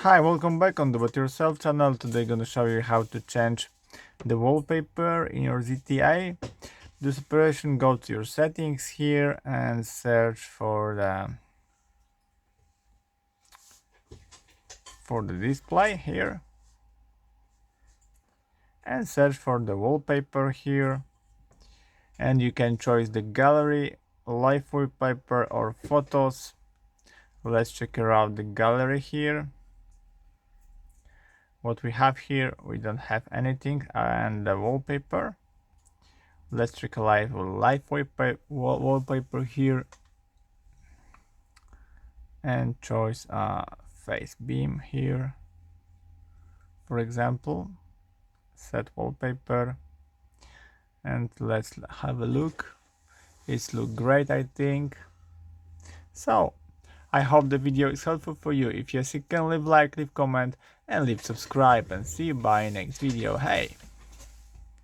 Hi, welcome back on the But Yourself channel. Today gonna show you how to change the wallpaper in your ZTE. Do separation, go to your settings here and search for the display here and search for the wallpaper here, and you can choose the gallery, live wallpaper or photos. Let's check out the gallery here. What we have here, we don't have anything, and the wallpaper. Let's check live wallpaper here and choose face beam here, for example. Set wallpaper and let's have a look. It's look great, I think. So I hope the video is helpful for you. If yes, you can leave like, leave comment and leave subscribe, and see you by next video. Hey.